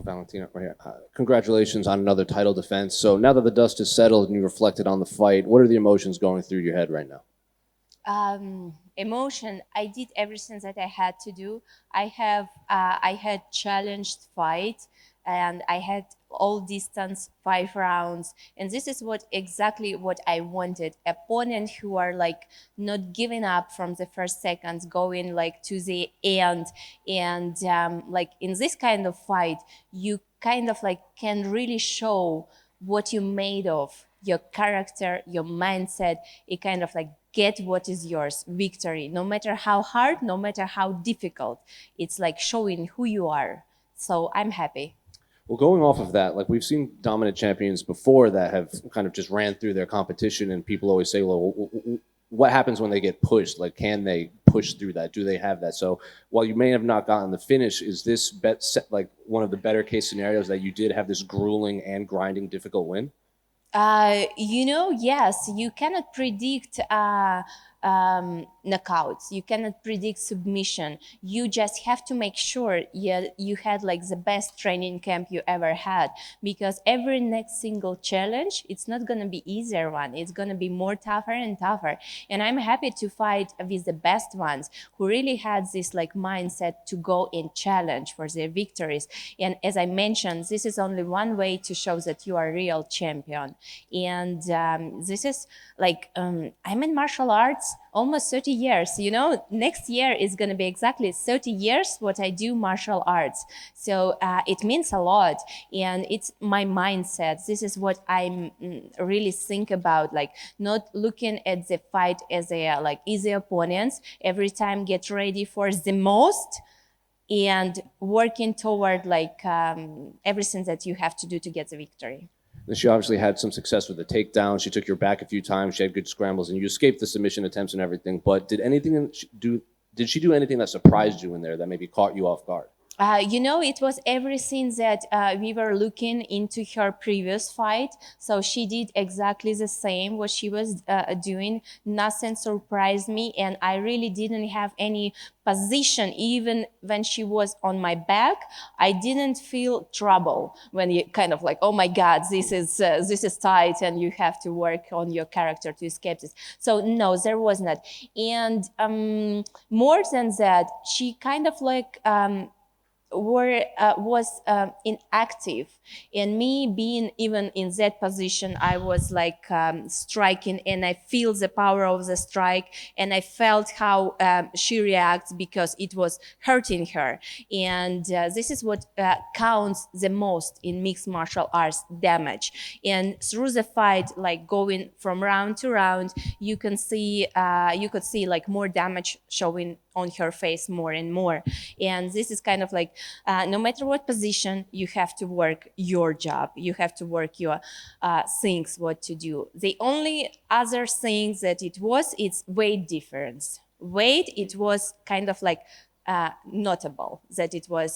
Valentina, right here. Congratulations on another title defense. So now that the dust has settled and you reflected on the fight, what are the emotions going through your head right now? Emotion. I did everything that I had to do. I had challenged fight, and I had all distance 5 rounds, and this is what exactly what I wanted. Opponent who are like not giving up from the first seconds, going like to the end, and like in this kind of fight, you kind of like can really show what you're made of, your character, your mindset. It kind of like get what is yours, victory, no matter how hard, no matter how difficult. It's like showing who you are. So I'm happy. Well, going off of that, like we've seen dominant champions before that have kind of just ran through their competition, and people always say, well, what happens when they get pushed? Like, can they push through that? Do they have that? So while you may have not gotten the finish, is this like one of the better case scenarios that you did have this grueling and grinding difficult win? Yes, you cannot predict knockouts. You cannot predict submission. You just have to make sure you had like the best training camp you ever had, because every next single challenge, it's not going to be easier one. It's going to be more tougher and tougher. And I'm happy to fight with the best ones who really had this like mindset to go and challenge for their victories. And as I mentioned, this is only one way to show that you are a real champion. And this is like I'm in martial arts almost 30 years. Next year is going to be exactly 30 years what I do martial arts. So it means a lot, and it's my mindset. This is what I really think about, like not looking at the fight as a like easy opponents. Every time get ready for the most, and working toward like everything that you have to do to get the victory. And she obviously had some success with the takedown. She took your back a few times. She had good scrambles, and you escaped the submission attempts and everything. But did she do anything that surprised you in there that maybe caught you off guard? It was everything that we were looking into her previous fight. So she did exactly the same what she was doing. Nothing surprised me, and I really didn't have any position. Even when she was on my back, I didn't feel trouble. When you kind of like, oh my God, this is tight, and you have to work on your character to escape this. So no, there was not. And more than that, she kind of like. Was inactive, and me being even in that position, I was like striking, and I feel the power of the strike, and I felt how she reacts because it was hurting her. And this is what counts the most in mixed martial arts: damage. And through the fight, like going from round to round, you could see like more damage showing on her face more and more. And this is kind of like no matter what position, you have to work your job. You have to work your things, what to do. The only other thing that it's weight difference. Weight, it was kind of like notable that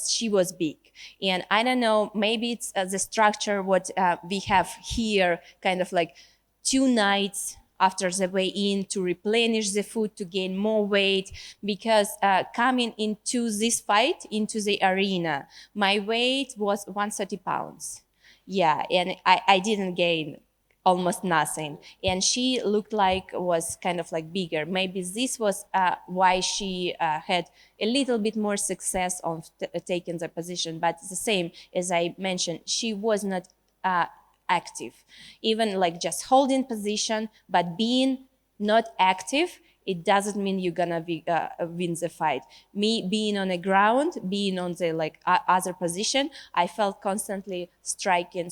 she was big. And I don't know, maybe it's the structure what we have here, kind of like 2 nights after the weigh-in to replenish the food, to gain more weight, because coming into this fight, into the arena, my weight was 130 pounds. Yeah, and I didn't gain almost nothing. And she looked like was kind of like bigger. Maybe this was why she had a little bit more success on taking the position. But the same as I mentioned, she was not active, even like just holding position, but being not active, it doesn't mean you're gonna win the fight. Me being on the ground, being on the like other position, I felt constantly striking,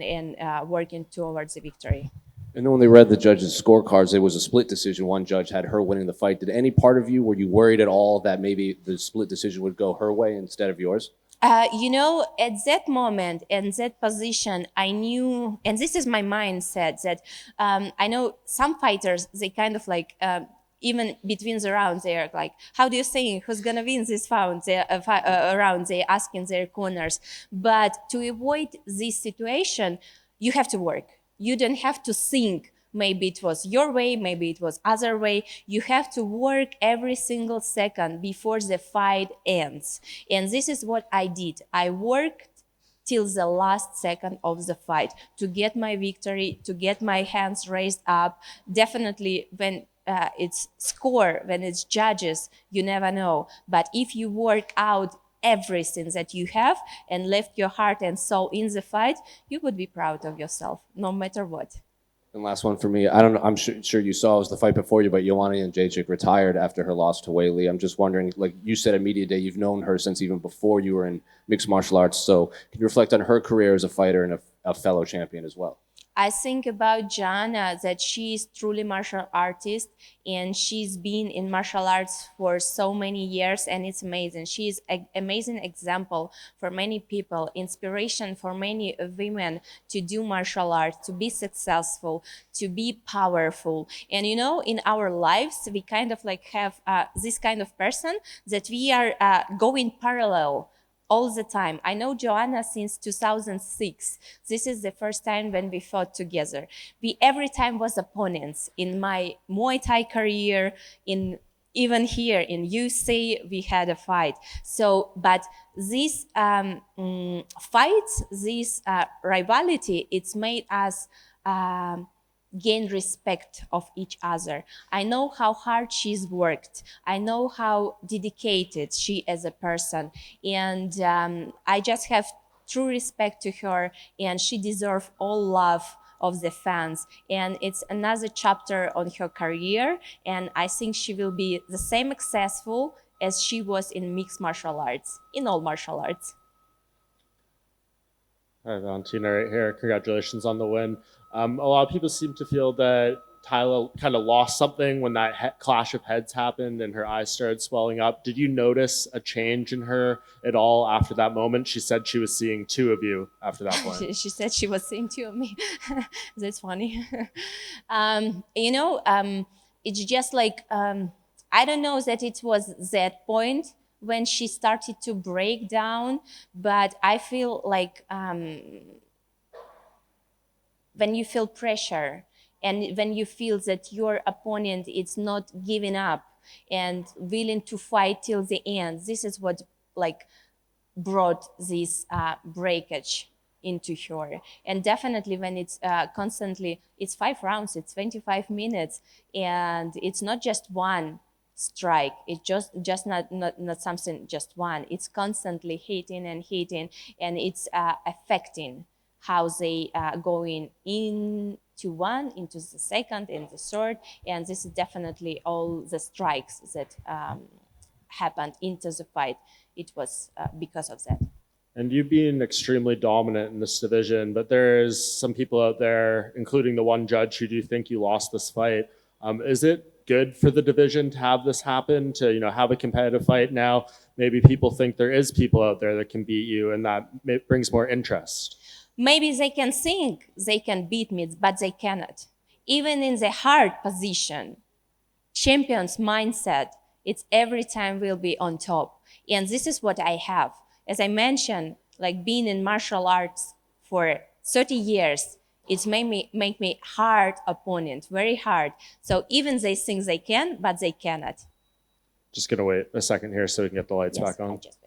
and working towards the victory. And then when they read the judges' scorecards, it was a split decision. One judge had her winning the fight. Did any part of you, were you worried at all that maybe the split decision would go her way instead of yours? At that moment and that position, I knew, and this is my mindset, that I know some fighters, they kind of like, even between the rounds, they're like, how do you think who's gonna win this round? They're asking their corners. But to avoid this situation, you have to work. You don't have to think maybe it was your way, maybe it was other way. You have to work every single second before the fight ends. And this is what I did. I worked till the last second of the fight to get my victory, to get my hands raised up. Definitely when it's score, when it's judges, you never know. But if you work out everything that you have and left your heart and soul in the fight, you would be proud of yourself, no matter what. And last one for me. I don't know. I'm sure you saw it was the fight before you, but Joanna Jedrzejczyk retired after her loss to Weili. I'm just wondering, like you said at Media Day, you've known her since even before you were in mixed martial arts. So can you reflect on her career as a fighter and a fellow champion as well? I think about Joanna that she is truly martial artist and she's been in martial arts for so many years and it's amazing. She is an amazing example for many people, inspiration for many women to do martial arts, to be successful, to be powerful. And you know, in our lives, we kind of like have this kind of person that we are going parallel all the time. I know Joanna since 2006. This is the first time when we fought together. We every time was opponents in my Muay Thai career, even here in UFC, we had a fight. So, but this fights, this rivalry, it's made us gain respect of each other. I know how hard she's worked. I know how dedicated she as a person. And I just have true respect to her and she deserves all love of the fans. And it's another chapter on her career. And I think she will be the same successful as she was in mixed martial arts, in all martial arts. Hi, Valentina, right here. Congratulations on the win. A lot of people seem to feel that Taila kind of lost something when that clash of heads happened and her eyes started swelling up. Did you notice a change in her at all after that moment? She said she was seeing two of you after that point. She said she was seeing two of me. That's funny. It's just like, I don't know that it was that point when she started to break down, but I feel like when you feel pressure and when you feel that your opponent is not giving up and willing to fight till the end, this is what like brought this breakage into her. And definitely when it's constantly, it's 5 rounds, it's 25 minutes, and it's not just one strike, it's just not something just one, it's constantly hitting and hitting, and it's affecting how they going into one, into the second, and the third. And this is definitely all the strikes that happened into the fight. It was because of that. And you being extremely dominant in this division, but there's some people out there, including the one judge, who do think you lost this fight. Is it good for the division to have this happen, to have a competitive fight now? Maybe people think there is people out there that can beat you, and that brings more interest. Maybe they can think they can beat me, but they cannot. Even in the hard position, champion's mindset, it's every time will be on top. And this is what I have. As I mentioned, like being in martial arts for 30 years, it's make me hard opponent, very hard. So even they think they can, but they cannot. Just gonna wait a second here so we can get the lights Yes, back on. I'll just wait.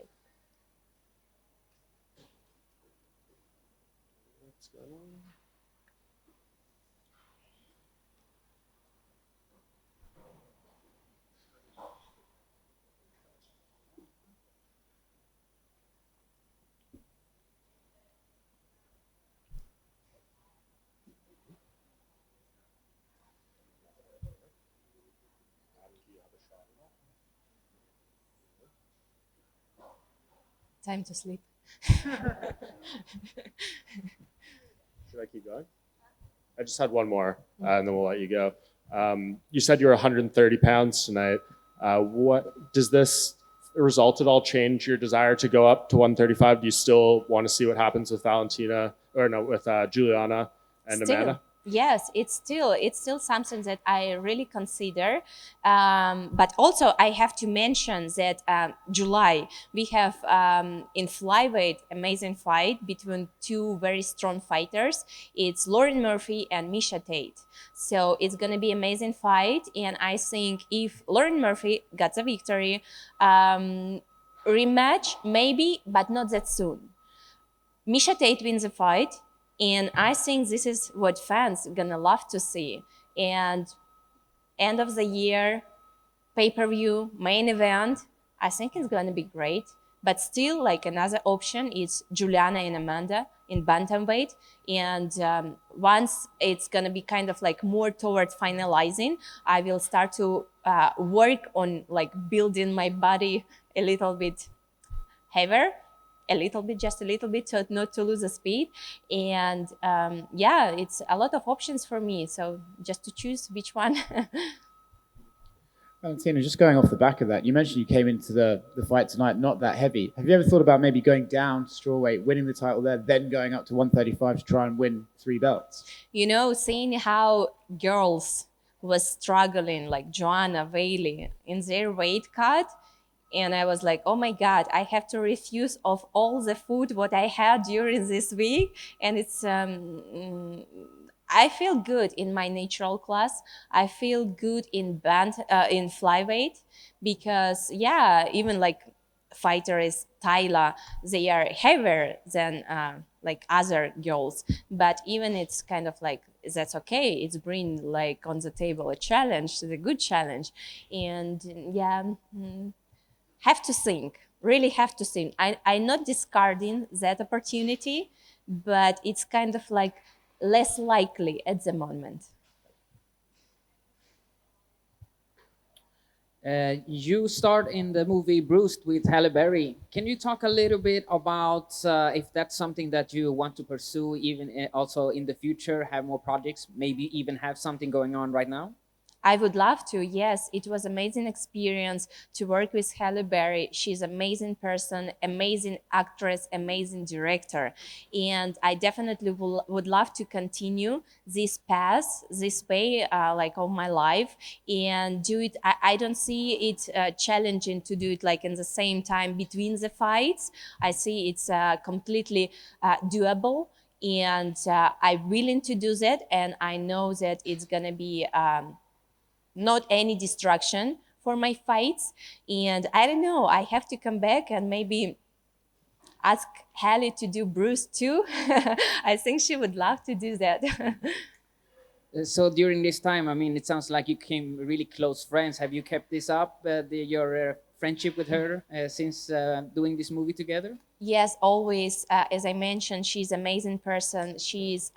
Time to sleep. Should I keep going? I just had one more, and then we'll let you go. You said you were 130 pounds tonight. What does this result at all change your desire to go up to 135? Do you still want to see what happens with Valentina, or no, with Juliana and Still. Amanda? Yes, it's still something that I really consider. But also, I have to mention that July we have in flyweight amazing fight between two very strong fighters. It's Lauren Murphy and Misha Tate. So it's gonna be amazing fight, and I think if Lauren Murphy got the victory, rematch maybe, but not that soon. Misha Tate wins the fight, and I think this is what fans gonna love to see. And end of the year, pay-per-view, main event, I think it's gonna be great. But still, like another option is Juliana and Amanda in bantamweight. And once it's gonna be kind of like more towards finalizing, I will start to work on like building my body a little bit heavier, a little bit, just a little bit, so not to lose the speed. And yeah, it's a lot of options for me, so just to choose which one. Valentina, just going off the back of that, you mentioned you came into the fight tonight not that heavy. Have you ever thought about maybe going down to strawweight, winning the title there, then going up to 135 to try and win 3 belts? Seeing how girls was struggling, like Joanna, Bailey, in their weight cut, and I was like, oh my god, I have to refuse of all the food what I had during this week. And it's I feel good in my natural class. I feel good in in flyweight, because yeah, even like fighter is Taila, they are heavier than like other girls. But even it's kind of like that's okay. It's bring like on the table a challenge, the good challenge, and yeah. Have to think, really have to think. I'm not discarding that opportunity, but it's kind of like less likely at the moment. You start in the movie Bruised with Halle Berry. Can you talk a little bit about if that's something that you want to pursue, even also in the future, have more projects, maybe even have something going on right now? I would love to. Yes, it was amazing experience to work with Halle Berry. She's amazing person, amazing actress, amazing director, and I definitely would love to continue this path, this way, like all my life, and do it. I don't see it challenging to do it like in the same time between the fights. I see it's completely doable, and I'm willing to do that, and I know that it's gonna be. Not any distraction for my fights. And I don't know, I have to come back and maybe ask Hallie to do Bruce too. I think she would love to do that. So during this time, I mean, it sounds like you became really close friends. Have you kept this up, your friendship with her since doing this movie together? Yes, always. As I mentioned, she's an amazing person. She's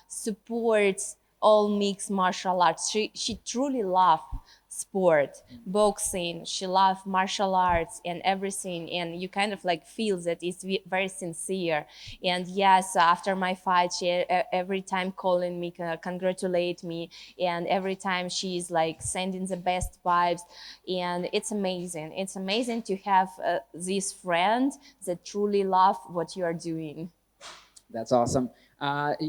supports all mixed martial arts. She truly loves sport, boxing. She loves martial arts and everything. And you kind of like feel that it's very sincere. And yes, after my fight, she every time calling me, congratulate me, and every time she's like sending the best vibes. And it's amazing. It's amazing to have this friend that truly love what you are doing. That's awesome.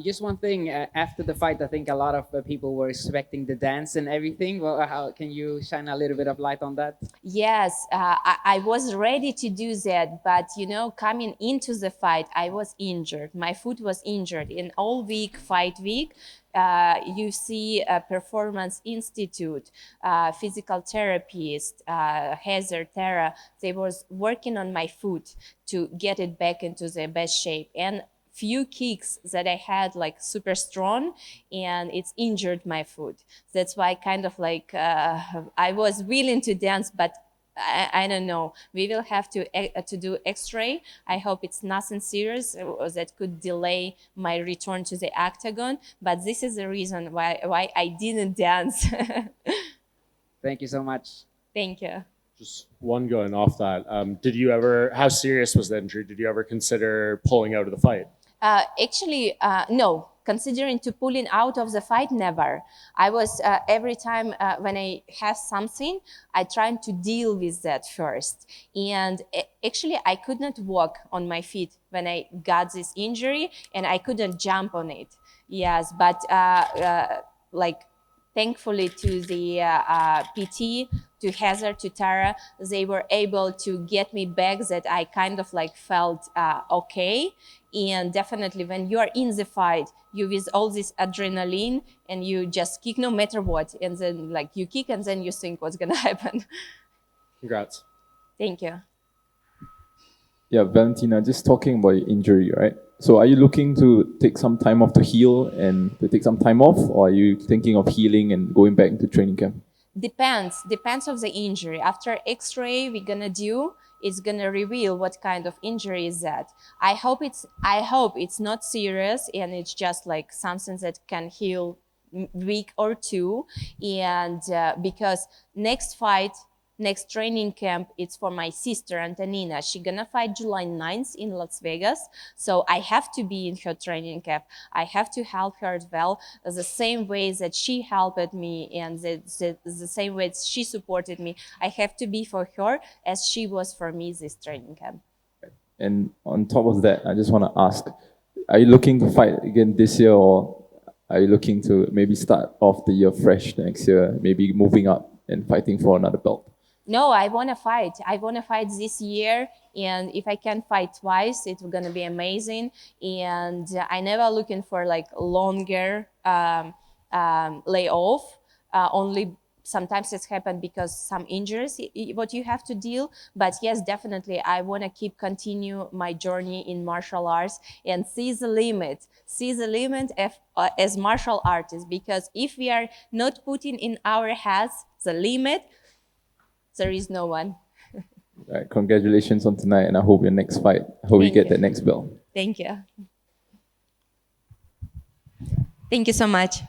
Just one thing, after the fight, I think a lot of people were expecting the dance and everything. Well, how can you shine a little bit of light on that? Yes, I was ready to do that, but coming into the fight, I was injured. My foot was injured. In all week, fight week, UFC Performance Institute, physical therapist, Heather, Tara, they was working on my foot to get it back into the best shape. And few kicks that I had like super strong, and it's injured my foot. That's why kind of like I was willing to dance, but I don't know. We will have to do X-ray. I hope it's nothing serious that could delay my return to the octagon. But this is the reason why I didn't dance. Thank you so much. Thank you. Just one going off that. How serious was the injury? Did you ever consider pulling out of the fight? Actually, no, considering to pulling out of the fight, never. I was every time when I have something, I try to deal with that first. And actually, I could not walk on my feet when I got this injury, and I couldn't jump on it. Yes, but like thankfully to the PT, to Heather, to Tara, they were able to get me back that I kind of like felt okay. And definitely when you are in the fight, you with all this adrenaline and you just kick no matter what. And then like you kick and then you think what's gonna happen. Congrats. Thank you. Yeah, Valentina, just talking about your injury, right? So are you looking to take some time off to heal and to take some time off, or are you thinking of healing and going back into training camp? Depends of the injury. After x-ray we're gonna do, it's gonna reveal what kind of injury is that. I hope it's not serious and it's just like something that can heal week or two. And because next training camp, it's for my sister Antonina. She's gonna fight July 9th in Las Vegas. So I have to be in her training camp. I have to help her as well, the same way that she helped me and the same way she supported me. I have to be for her as she was for me this training camp. And on top of that, I just want to ask, are you looking to fight again this year, or are you looking to maybe start off the year fresh next year, maybe moving up and fighting for another belt? No, I want to fight. I want to fight this year. And if I can fight twice, it's going to be amazing. And I never looking for like longer layoff. Only sometimes it's happened because some injuries, what you have to deal. But yes, definitely, I want to continue my journey in martial arts and see the limit as martial artists. Because if we are not putting in our heads the limit, there is no one. All right, congratulations on tonight, and I hope your next fight, I hope you get that next belt. Thank you. Thank you so much.